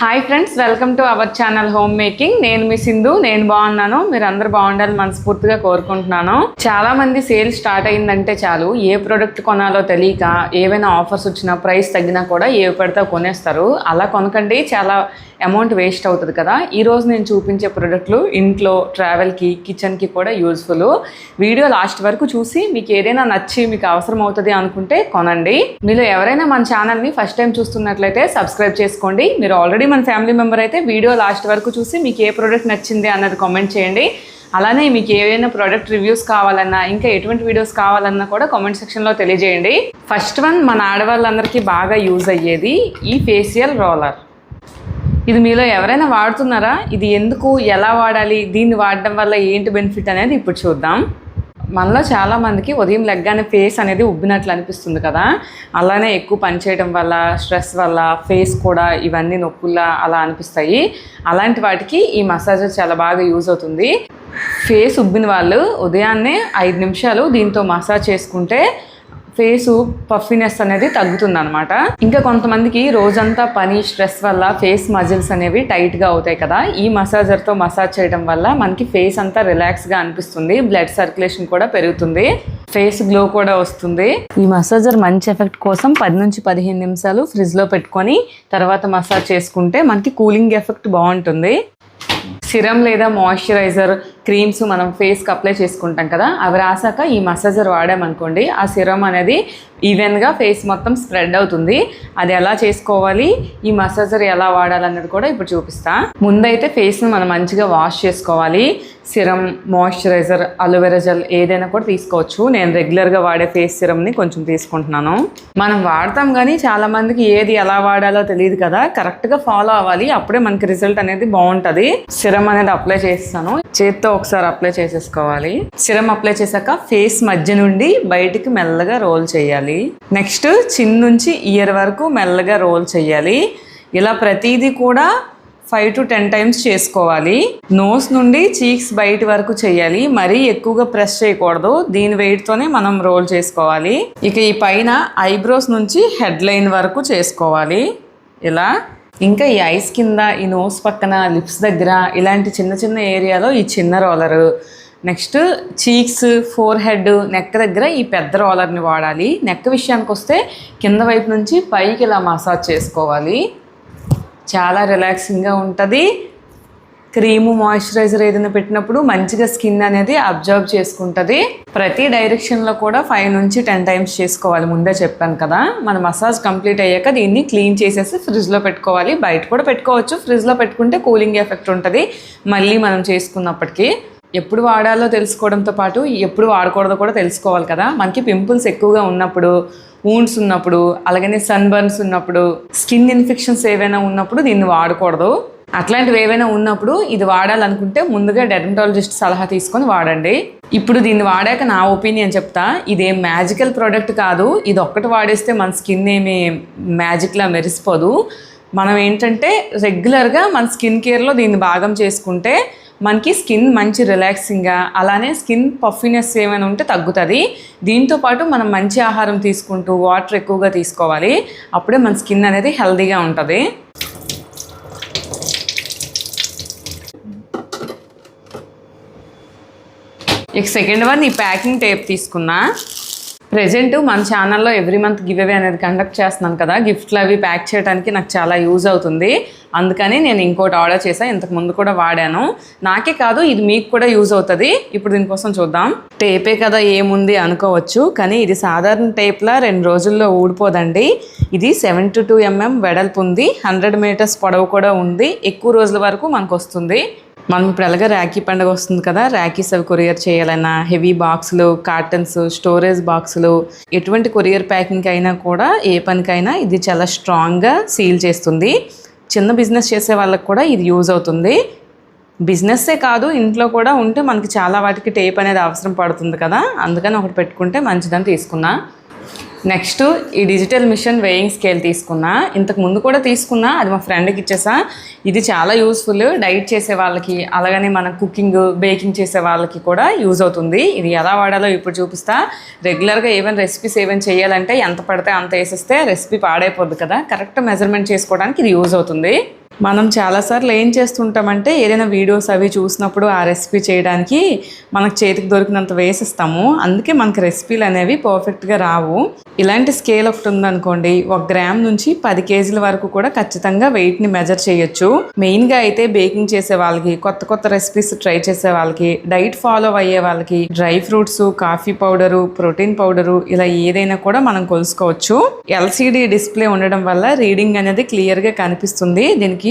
Hi friends, welcome to our channel home making. నేను మీ సింధు. నేను బాగున్నాను, మీరు అందరు బాగుండాలని మనస్ఫూర్తిగా కోరుకుంటున్నాను. చాలా మంది సేల్ స్టార్ట్ అయిందంటే చాలు ఏ ప్రోడక్ట్ కొనాలో తెలియక ఏవైనా ఆఫర్స్ వచ్చినా ప్రైస్ తగ్గినా కూడా ఏవి పడితే కొనేస్తారు. అలా కొనకండి, చాలా అమౌంట్ వేస్ట్ అవుతుంది కదా. ఈరోజు నేను చూపించే ప్రోడక్ట్లు ఇంట్లో, ట్రావెల్కి, కిచెన్కి కూడా యూజ్ఫుల్. వీడియో లాస్ట్ వరకు చూసి మీకు ఏదైనా నచ్చి మీకు అవసరం అవుతుంది అనుకుంటే కొనండి. మీలో ఎవరైనా మన ఛానల్ని ఫస్ట్ టైం చూస్తున్నట్లయితే సబ్స్క్రైబ్ చేసుకోండి. మీరు ఆల్రెడీ మన ఫ్యామిలీ మెంబర్ అయితే వీడియో లాస్ట్ వరకు చూసి మీకు ఏ ప్రోడక్ట్ నచ్చింది అన్నది కామెంట్ చేయండి. అలానే మీకు ఏవైనా ప్రోడక్ట్ రివ్యూస్ కావాలన్నా, ఇంకా ఎటువంటి వీడియోస్ కావాలన్నా కూడా కామెంట్ సెక్షన్లో తెలియజేయండి. ఫస్ట్ వన్, మన ఆడవాళ్ళందరికీ బాగా యూజ్ అయ్యేది ఈ ఫేషియల్ రోలర్. ఇది మీలో ఎవరైనా వాడుతున్నారా? ఇది ఎందుకు, ఎలా వాడాలి, దీన్ని వాడడం వల్ల ఏంటి బెనిఫిట్ అనేది ఇప్పుడు చూద్దాం. మనలో చాలామందికి ఉదయం లెగ్గానే ఫేస్ అనేది ఉబ్బినట్లు అనిపిస్తుంది కదా. అలానే ఎక్కువ పని చేయడం వల్ల, స్ట్రెస్ వల్ల ఫేస్ కూడా ఇవన్నీ నొప్పుల్లా అలా అనిపిస్తాయి. అలాంటి వాటికి ఈ మసాజర్ చాలా బాగా యూజ్ అవుతుంది. ఫేస్ ఉబ్బిన వాళ్ళు ఉదయాన్నే 5 నిమిషాలు దీంతో మసాజ్ చేసుకుంటే ఫేసు పఫీనెస్ అనేది తగ్గుతుంది అనమాట. ఇంకా కొంతమందికి రోజంతా పని, స్ట్రెస్ వల్ల ఫేస్ మజిల్స్ అనేవి టైట్గా అవుతాయి కదా. ఈ మసాజర్తో మసాజ్ చేయడం వల్ల మనకి ఫేస్ అంతా రిలాక్స్గా అనిపిస్తుంది, బ్లడ్ సర్క్యులేషన్ కూడా పెరుగుతుంది, ఫేస్ గ్లో కూడా వస్తుంది. ఈ మసాజర్ మంచి ఎఫెక్ట్ కోసం 10 నుంచి 15 నిమిషాలు ఫ్రిడ్జ్లో పెట్టుకొని తర్వాత మసాజ్ చేసుకుంటే మనకి కూలింగ్ ఎఫెక్ట్ బాగుంటుంది. సిరం లేదా మాయిశ్చరైజర్, క్రీమ్స్ మనం ఫేస్కి అప్లై చేసుకుంటాం కదా, అవి రాసాక ఈ మసాజర్ వాడామనుకోండి, ఆ సిరం అనేది ఈవెన్గా ఫేస్ మొత్తం స్ప్రెడ్ అవుతుంది. అది ఎలా చేసుకోవాలి, ఈ మసాజర్ ఎలా వాడాలన్నది కూడా ఇప్పుడు చూపిస్తా. ముందైతే ఫేస్ని మనం మంచిగా వాష్ చేసుకోవాలి. సిరం, మాయిశ్చరైజర్, అలోవెరా జెల్ ఏదైనా కూడా తీసుకోవచ్చు. నేను రెగ్యులర్గా వాడే ఫేస్ సిరంని కొంచెం తీసుకుంటున్నాను. మనం వాడతాం కానీ చాలామందికి ఏది ఎలా వాడాలో తెలియదు కదా. కరెక్ట్గా ఫాలో అవ్వాలి, అప్పుడే మనకి రిజల్ట్ అనేది బాగుంటుంది. సిరం అనేది అప్లై చేస్తాను. చేత్తో ఒకసారి అప్లై చేసేసుకోవాలి. సిరం అప్లై చేశాక ఫేస్ మధ్య నుండి బయటికి మెల్లగా రోల్ చేయాలి. నెక్స్ట్ చిన్ నుంచి ఇయర్ వరకు మెల్లగా రోల్ చేయాలి. ఇలా ప్రతిదీ కూడా 5 to 10 టైమ్స్ చేసుకోవాలి. నోస్ నుండి చీక్స్ బయట వరకు చేయాలి, మరీ ఎక్కువగా ప్రెస్ చేయకూడదు. దీని వెయిట్తోనే మనం రోల్ చేసుకోవాలి. ఇక ఈ పైన ఐబ్రోస్ నుంచి హెడ్ లైన్ వరకు చేసుకోవాలి ఇలా. ఇంకా ఈ ఐస్ కింద, ఈ నోస్ పక్కన, లిప్స్ దగ్గర ఇలాంటి చిన్న చిన్న ఏరియాలో ఈ చిన్న roller. Next cheeks, four head, neck దగ్గర ఈ పెద్ద రోలర్ని వాడాలి. నెక్ విషయానికి వస్తే కింద వైపు నుంచి పైకి ఇలా మసాజ్ చేసుకోవాలి. చాలా రిలాక్సింగ్గా ఉంటుంది. క్రీము, మాయిశ్చరైజర్ ఏదైనా పెట్టినప్పుడు మంచిగా స్కిన్ అనేది అబ్జర్వ్ చేసుకుంటుంది. ప్రతి డైరెక్షన్లో కూడా 5 నుంచి 10 టైమ్స్ చేసుకోవాలి. ముందే చెప్పాను కదా. మన మసాజ్ కంప్లీట్ అయ్యాక దీన్ని క్లీన్ చేసేసి ఫ్రిడ్జ్లో పెట్టుకోవాలి. బయట కూడా పెట్టుకోవచ్చు, ఫ్రిడ్జ్లో పెట్టుకుంటే కూలింగ్ ఎఫెక్ట్ ఉంటుంది మళ్ళీ మనం చేసుకున్నప్పటికీ. ఎప్పుడు వాడాలో తెలుసుకోవడంతో పాటు ఎప్పుడు వాడకూడదో కూడా తెలుసుకోవాలి కదా. మనకి పింపుల్స్ ఎక్కువగా ఉన్నప్పుడు, వూండ్స్ ఉన్నప్పుడు, అలాగనే సన్ బర్న్స్ ఉన్నప్పుడు, స్కిన్ ఇన్ఫెక్షన్స్ ఏవైనా ఉన్నప్పుడు దీన్ని వాడకూడదు. అట్లాంటివి ఏవైనా ఉన్నప్పుడు ఇది వాడాలనుకుంటే ముందుగా డెర్మటాలజిస్ట్ సలహా తీసుకొని వాడండి. ఇప్పుడు దీన్ని వాడాక నా ఒపీనియన్ చెప్తా. ఇదేం మ్యాజికల్ ప్రోడక్ట్ కాదు. ఇది ఒక్కటి వాడేస్తే మన స్కిన్ ఏమి మ్యాజిక్లా మెరిసిపోదు. మనం ఏంటంటే రెగ్యులర్గా మన స్కిన్ కేర్లో దీన్ని భాగం చేసుకుంటే మనకి స్కిన్ మంచి రిలాక్సింగ్గా, అలానే స్కిన్ పఫీనెస్ ఏమైనా ఉంటే తగ్గుతుంది. దీంతోపాటు మనం మంచి ఆహారం తీసుకుంటూ వాటర్ ఎక్కువగా తీసుకోవాలి. అప్పుడే మన స్కిన్ అనేది హెల్తీగా ఉంటుంది. ఇక సెకండ్ వన్, ఈ ప్యాకింగ్ టేప్ తీసుకున్నా. ప్రెజెంట్ మన ఛానల్లో ఎవ్రీ మంత్ గివ్ అవే అనేది కండక్ట్ చేస్తున్నాను కదా. గిఫ్ట్లు అవి ప్యాక్ చేయడానికి నాకు చాలా యూజ్ అవుతుంది. అందుకని నేను ఇంకోటి ఆర్డర్ చేశాను. ఇంతకు ముందు కూడా వాడాను. నాకే కాదు, ఇది మీకు కూడా యూజ్ అవుతుంది. ఇప్పుడు దీనికోసం చూద్దాం. టేపే కదా ఏముంది అనుకోవచ్చు, కానీ ఇది సాధారణ టేప్లా 2 రోజుల్లో ఊడిపోదండి. ఇది 72 mm వెడల్పు ఉంది, 100 మీటర్స్ పొడవు కూడా ఉంది. ఎక్కువ రోజుల వరకు మనకు వస్తుంది. మనం ఇప్పుడు ఎలాగ రాఖీ పండుగ వస్తుంది కదా, రాఖీస్ అవి కొరియర్ చేయాలన్నా, హెవీ బాక్సులు, కార్టన్స్, స్టోరేజ్ బాక్సులు, ఎటువంటి కొరియర్ ప్యాకింగ్ అయినా కూడా, ఏ పనికైనా ఇది చాలా స్ట్రాంగ్గా సీల్ చేస్తుంది. చిన్న బిజినెస్ చేసే వాళ్ళకి కూడా ఇది యూజ్ అవుతుంది. బిజినెస్సే కాదు, ఇంట్లో కూడా ఉంటే మనకి చాలా వాటికి టేప్ అనేది అవసరం పడుతుంది కదా. అందుకని ఒకటి పెట్టుకుంటే మంచిదని తీసుకున్నా. నెక్స్ట్ ఈ డిజిటల్ మిషన్ వెయింగ్ స్కేల్ తీసుకున్నా. ఇంతకు ముందు కూడా తీసుకున్నా, అది మా ఫ్రెండ్కి ఇచ్చేసా. ఇది చాలా యూస్ఫుల్ డైట్ చేసే వాళ్ళకి, అలాగనే మన కుకింగ్, బేకింగ్ చేసే వాళ్ళకి కూడా యూజ్ అవుతుంది. ఇది ఎలా వాడాలో ఇప్పుడు చూపిస్తా. రెగ్యులర్గా ఏమైనా రెసిపీస్ ఏమైనా చేయాలంటే ఎంత పడితే అంత వేసేస్తే రెసిపీ పాడైపోద్ది కదా. కరెక్ట్ మెజర్మెంట్ చేసుకోవడానికి ఇది యూజ్ అవుతుంది. మనం చాలాసార్లు ఏం చేస్తుంటామంటే ఏదైనా వీడియోస్ అవి చూసినప్పుడు ఆ రెసిపీ చేయడానికి మనకు చేతికి దొరికినంత వేసిస్తాము. అందుకే మనకి రెసిపీలు అనేవి పర్ఫెక్ట్గా రావు. ఇలాంటి స్కేల్ ఒకటి ఉందనుకోండి, 1 గ్రామ్ నుంచి 10 కేజీల వరకు కూడా ఖచ్చితంగా వెయిట్ని మెజర్ చేయొచ్చు. మెయిన్గా అయితే బేకింగ్ చేసే వాళ్ళకి, కొత్త రెసిపీస్ ట్రై చేసే వాళ్ళకి, డైట్ ఫాలో అయ్యే వాళ్ళకి dry fruits, coffee powder, protein powder ఇలా ఏదైనా కూడా మనం కొలుసుకోవచ్చు. LCD డిస్ప్లే ఉండడం వల్ల రీడింగ్ అనేది క్లియర్గా కనిపిస్తుంది. దీనికి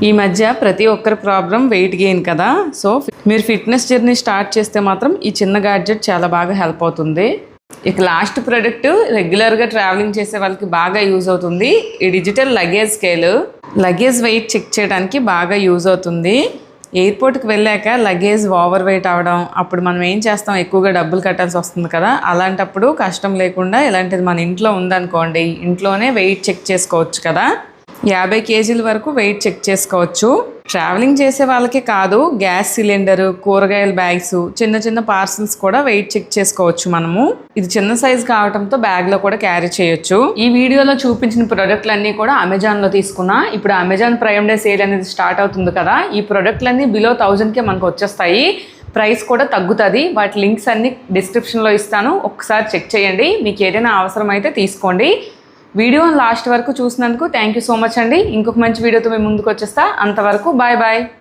ఈ మధ్య ప్రతి ఒక్కరి ప్రాబ్లం వెయిట్ గెయిన్ కదా. సో మీరు ఫిట్నెస్ జర్నీ స్టార్ట్ చేస్తే మాత్రం ఈ చిన్న గ్యాడ్జెట్ చాలా బాగా హెల్ప్ అవుతుంది. ఇక లాస్ట్ ప్రోడక్ట్ రెగ్యులర్గా ట్రావెలింగ్ చేసే వాళ్ళకి బాగా యూజ్ అవుతుంది. ఈ digital luggage scale luggage weight check చేయడానికి బాగా యూజ్ అవుతుంది. ఎయిర్పోర్ట్కి వెళ్ళాక లగేజ్ ఓవర్ వెయిట్ అవడం, అప్పుడు మనం ఏం చేస్తాం, ఎక్కువగా డబ్బులు కట్టాల్సి వస్తుంది కదా. అలాంటప్పుడు కష్టం లేకుండా ఇలాంటిది మన ఇంట్లో ఉందనుకోండి, ఇంట్లోనే వెయిట్ చెక్ చేసుకోవచ్చు కదా. 50 కేజీల వరకు వెయిట్ చెక్ చేసుకోవచ్చు. ట్రావెలింగ్ చేసే వాళ్ళకే కాదు, గ్యాస్ సిలిండర్, కూరగాయల బ్యాగ్స్, చిన్న పార్సల్స్ కూడా వెయిట్ చెక్ చేసుకోవచ్చు మనము. ఇది చిన్న సైజ్ కావడంతో బ్యాగ్లో కూడా క్యారీ చేయొచ్చు. ఈ వీడియోలో చూపించిన ప్రొడక్ట్లన్నీ కూడా అమెజాన్లో తీసుకున్నా. ఇప్పుడు అమెజాన్ ప్రైమ్ డే సేల్ అనేది స్టార్ట్ అవుతుంది కదా. ఈ ప్రొడక్ట్లన్నీ బిలో 1000కే మనకు వచ్చేస్తాయి. ప్రైస్ కూడా తగ్గుతుంది. వాటి లింక్స్ అన్ని డిస్క్రిప్షన్లో ఇస్తాను, ఒకసారి చెక్ చేయండి. మీకు ఏదైనా అవసరం అయితే తీసుకోండి. వీడియో లాస్ట్ వరకు చూసినందుకు థ్యాంక్ యూ సో మచ్ అండి. ఇంకొక మంచి వీడియోతో మేము ముందుకు వచ్చేస్తా. అంతవరకు బాయ్ బాయ్.